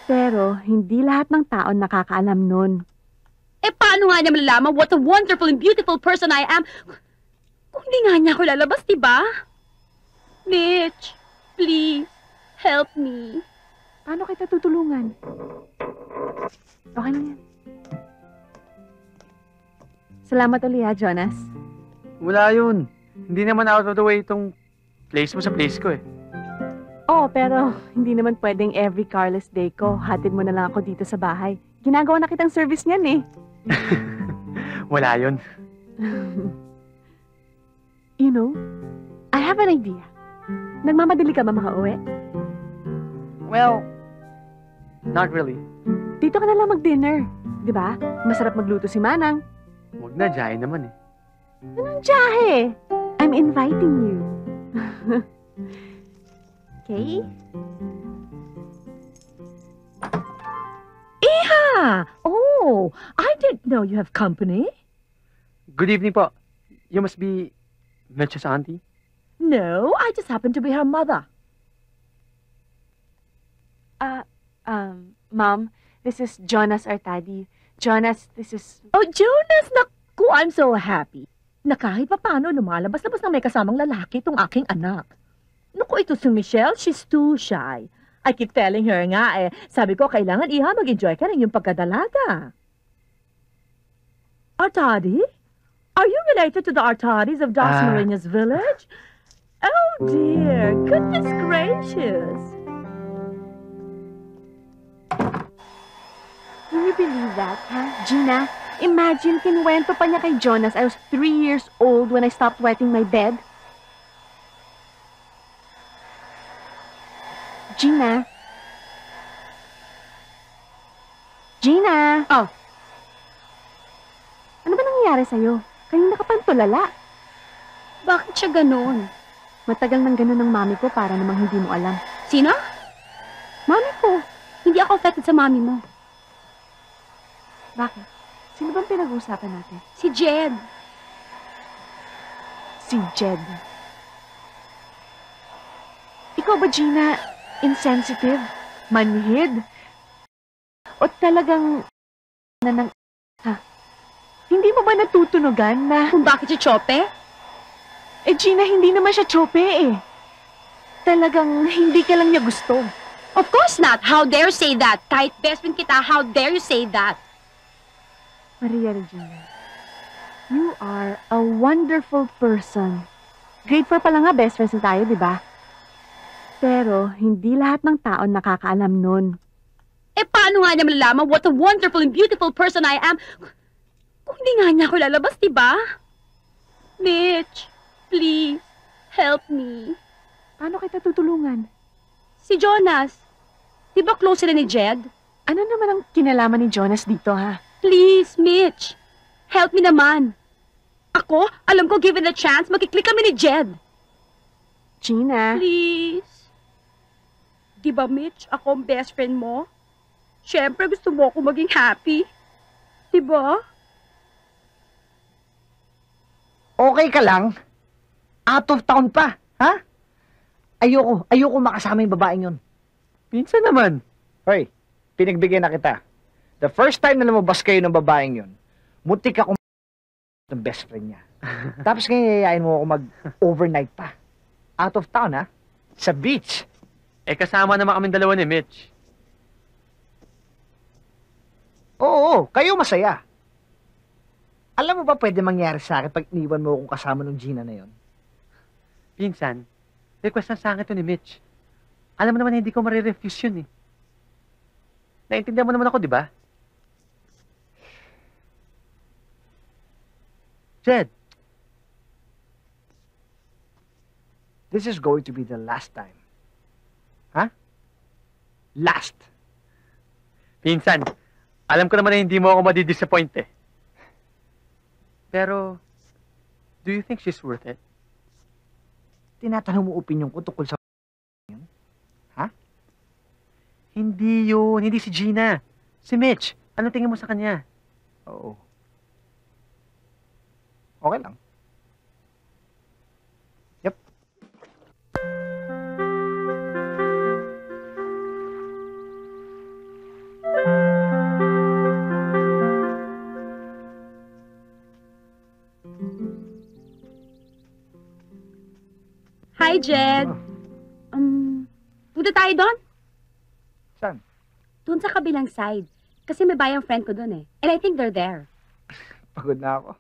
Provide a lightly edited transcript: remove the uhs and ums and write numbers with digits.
Pero hindi lahat ng tao nakakaalam nun. Eh, paano nga niya malalaman what a wonderful and beautiful person I am kung hindi nga niya ako lalabas, diba? Mitch, please, help me. Paano kita tutulungan? Okay na yan. Salamat ulit ha, Jonas. Wala yun. Hindi naman out of the way itong place mo sa place ko eh. Oo, pero hindi naman pwedeng every carless day ko, hatid mo na lang ako dito sa bahay. Ginagawa na kitang service niyan eh. Wala yun. You know, I have an idea. Nagmamadali ka ba makauwi? Well, not really. Dito ka na lang mag-dinner. Di ba? Masarap magluto si Manang. Huwag na, jahe naman eh. Anong jahe? I'm inviting you. Okay? Iha! Oh, I didn't know you have company. Good evening po. You must be Mitch's auntie? No, I just happen to be her mother. Mom, this is Jonas Artadi. Jonas, this is... Oh, Jonas, naku, I'm so happy. Na kahit pa paano lumalabas-labas na may kasamang lalaki itong aking anak. Naku, ito si Michelle, she's too shy. I keep telling her nga sabi ko, kailangan Iha mag-enjoy ka rin yung pagkadalaga. Artadi? Are you related to the Artadis of Das Marinas village? Oh dear, goodness gracious. Can you believe that, huh? Gina, imagine, kinuwento pa niya kay Jonas I was 3 years old when I stopped wetting my bed. Gina? Gina? Oh. Ano ba nangyayari sa'yo? Kanina ka pang tulala. Bakit siya ganun? Matagal nang ganun ng mami ko para namang hindi mo alam. Sino? Mami ko! Hindi ako affected sa mami mo. Bakit? Sino bang pinag-uusapan natin? Si Jed. Si Jed. Ikaw ba, Gina, insensitive? Manhid? O talagang... Ha? Hindi mo ba natutunugan na... Kung bakit si Chope? Eh, Gina, hindi naman siya chope eh. Talagang hindi ka lang niya gusto. Of course not. How dare you say that? Kahit best friend kita, how dare you say that? Maria Regina, you are a wonderful person. Grade 4 pa lang nga best friends na tayo, di ba? Pero hindi lahat ng tao nakakaalam nun. Eh, paano nga niya malalaman what a wonderful and beautiful person I am kung hindi nga niya ako lalabas, diba? Mitch, please, help me. Paano kita tutulungan? Si Jonas, di ba close sila ni Jed? Ano naman ang kinalaman ni Jonas dito, ha? Please, Mitch, help me naman. Ako, alam ko, given a chance, magkiklik kami ni Jed. Gina? Please. Di ba, Mitch, ako ang best friend mo? Siyempre, gusto mo ako maging happy. Di ba? Okay ka lang? Out of town pa, ha? Ayoko makasama yung babaeng yun. Pinsan naman. Hoy, pinagbigyan na kita. The first time na lumabas kayo ng babaeng yun, muntik akong ng best friend niya. Tapos ngayon yayain mo ako mag-overnight pa. Out of town, ha? Sa beach. Eh, kasama naman kaming dalawa ni Mitch. Oo, kayo masaya. Alam mo ba pwede mangyari sa akin pag iniwan mo akong kasama ng Gina na yon? Pinsan, request na sa akin to ni Mitch. Alam mo naman hindi ko marirefuse yun eh. Naintindihan mo naman ako, di ba? Jed, This is going to be the last time. Ha? Last. pinsan, alam ko naman na hindi mo ako madidisappoint eh. Pero, do you think she's worth it? Tinatanong mo opinion ko tungkol sa yun? Ha? Hindi yun, hindi si Gina. Si Mitch, ano tingin mo sa kanya? Oo. Okay lang. Yep. Hi, Jed. Punta tayo doon? Saan? Doon sa kabilang side. Kasi may bayang friend ko doon eh. And I think they're there. Pagod na ako.